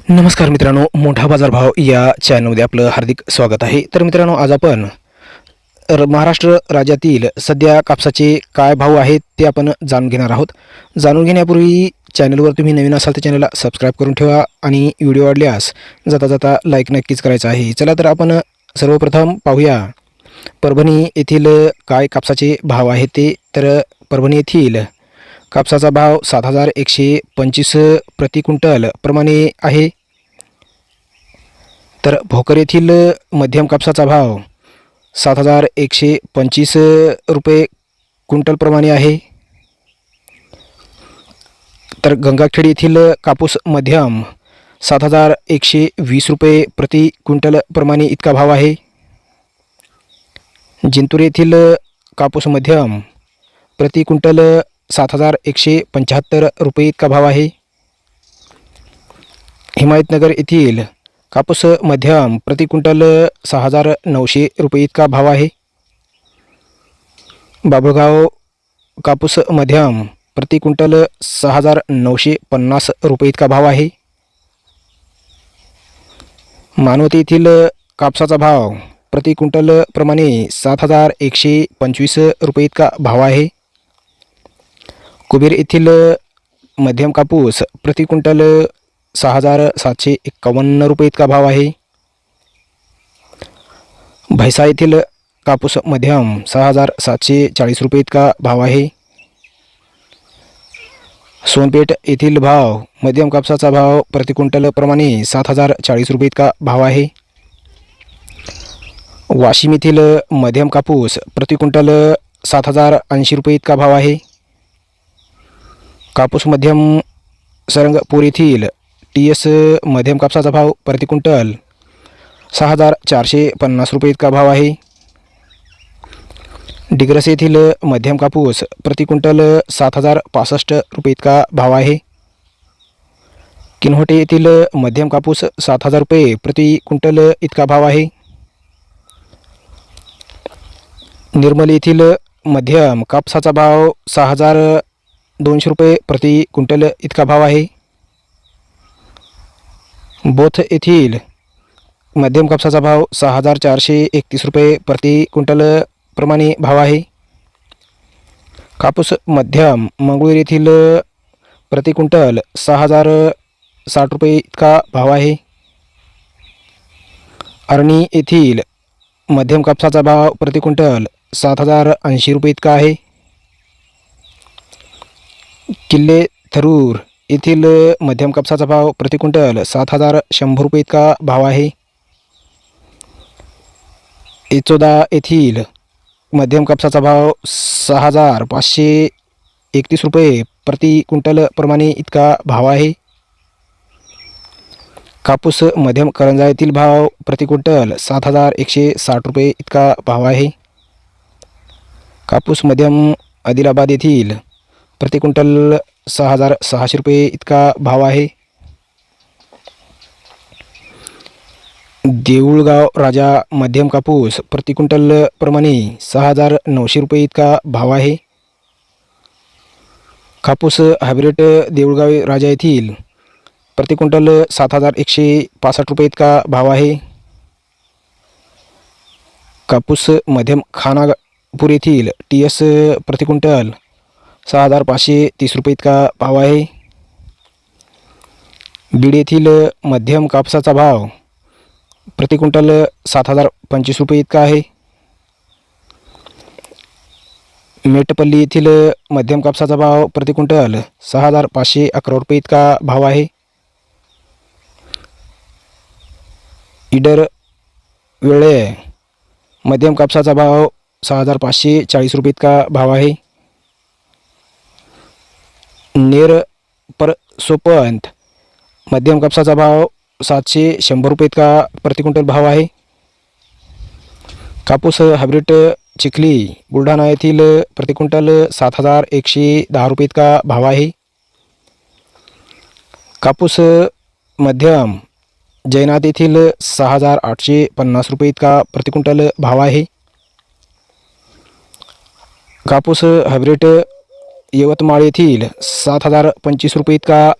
नमस्कार मित्रांनो, मोठा बाजारभाव या चॅनलमध्ये आपलं हार्दिक स्वागत आहे. तर मित्रांनो, आज आपण महाराष्ट्र राज्यातील सध्या कापसाचे काय भाव आहेत ते आपण जाणून घेणार आहोत. जाणून घेण्यापूर्वी चॅनलवर तुम्ही नवीन असाल तर चॅनलला सबस्क्राईब करून ठेवा आणि व्हिडिओ आवडल्यास जाता जाता लाईक नक्कीच करायचा आहे. चला तर आपण सर्वप्रथम पाहूया परभणी येथील काय कापसाचे भाव आहेत ते. तर परभणी येथील कापसाचा भाव 7,125 प्रति क्विंटल प्रमाणे आहे. तर भोकर येथील मध्यम कापसाचा भाव 7,125 रुपये क्विंटल प्रमाणे आहे. तर गंगाखेड येथील कापूस मध्यम 7,120 रुपये प्रति क्विंटल प्रमाणे इतका भाव आहे. जिंतूर येथील कापूस मध्यम प्रति क्विंटल 7,175 रुपये इतका भाव आहे. हिमायतनगर येथील कापूस मध्यम प्रति क्विंटल 6,900 रुपये इतका भाव आहे. बाभळगाव कापूस मध्यम प्रति क्विंटल 6,950 रुपये इतका भाव आहे. मानवत येथील कापसाचा भाव प्रति क्विंटल प्रमाणे 7,125 रुपये इतका भाव आहे. कुबेर येथील मध्यम कापूस प्रति क्विंटल 6,751 रुपये इतका भाव आहे. भैसा येथील कापूस मध्यम 6,740 रुपये इतका भाव आहे. सोनपेठ येथील भाव मध्यम कापसाचा भाव प्रति क्विंटल प्रमाणे 7,040 रुपये इतका भाव आहे. वाशिम येथील मध्यम कापूस प्रति क्विंटल 7,080 रुपये इतका भाव आहे. कापूस मध्यम सरंगपूर येथील TS मध्यम कापसाचा भाव प्रति क्विंटल 6,450 रुपये इतका भाव आहे. डिग्रस येथील मध्यम कापूस प्रति क्विंटल 7,065 रुपये इतका भाव आहे. किनवटे येथील मध्यम कापूस 7,000 रुपये प्रति क्विंटल इतका भाव आहे. निर्मल येथील मध्यम कापसाचा भाव 6,200 रुपये प्रति क्विंटल इतका भाव आहे. बोथ येथील मध्यम कापसाचा भाव 6,431 रुपये प्रति क्विंटल प्रमाणे भाव आहे. कापूस मध्यम मंगळूर येथील प्रति क्विंटल 6,060 रुपये इतका भाव आहे. अरणी येथील मध्यम कापसाचा भाव प्रति क्विंटल 7,080 रुपये इतका आहे. किल्ले थरूर येथील मध्यम कापसाचा भाव प्रति क्विंटल 7,100 रुपये इतका भाव आहे. एचोदा येथील मध्यम कापसाचा भाव 6,531 रुपये प्रति क्विंटल प्रमाणे इतका भाव आहे. कापूस मध्यम करंजा येथील भाव प्रति क्विंटल 7,160 रुपये इतका भाव आहे. कापूस मध्यम आदिलाबाद येथील प्रति क्विंटल 6,600 रुपये इतका भाव आहे. देऊळगाव राजा मध्यम कापूस प्रति क्विंटल प्रमाणे 6,900 रुपये इतका भाव आहे. कापूस हायब्रिड देऊळगाव राजा येथील प्रति क्विंटल 7,165 रुपये इतका भाव आहे. कापूस मध्यम खानापूर येथील TS प्रति क्विंटल 6,530 रुपये इतका भाव आहे. बीड येथील मध्यम कापसाचा भाव प्रति क्विंटल 7,025 रुपये इतका आहे. मेटपल्ली येथील मध्यम कापसाचा भाव प्रति क्विंटल 6,511 रुपये इतका भाव आहे. ईडर वेळे मध्यम कापसाचा भाव 6,540 रुपये इतका भाव आहे. नेर परसोपंत मध्यम कापसाचा भाव 700 रुपये इतका प्रति क्विंटल भाव आहे. कापूस हायब्रिड चिखली बुलढाणा येथील प्रति क्विंटल 7,110 रुपये इतका भाव आहे. कापूस मध्यम जैनात येथील 6,850 रुपये इतका प्रति क्विंटल भाव आहे. कापूस हायब्रिड यवतमाळ येथील 7,025 रुपये इतका